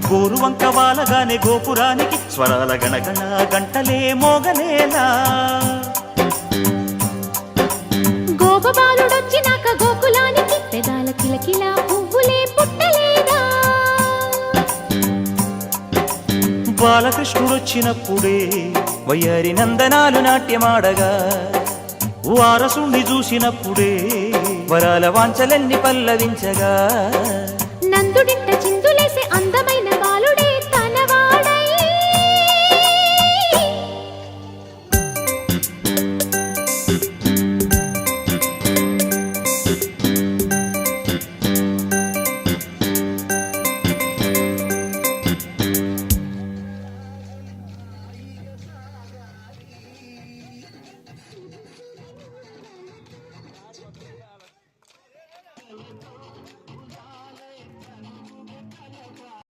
గోరువంక వాలగానే గోపురానికి స్వరాల గణగణ గంటలే మోగనేలా గోపబాలుడొచ్చినాక గోకులానికి పెదాల కిలకిలా పువ్వులే పుట్టలేదా బాలకృష్ణుడొచ్చినప్పుడే వయ్యారి నందనాలు నాట్యమాడగా వారసుండి చూసినప్పుడే వరాల వాంఛలన్నీ పల్లవించగా నందుడింత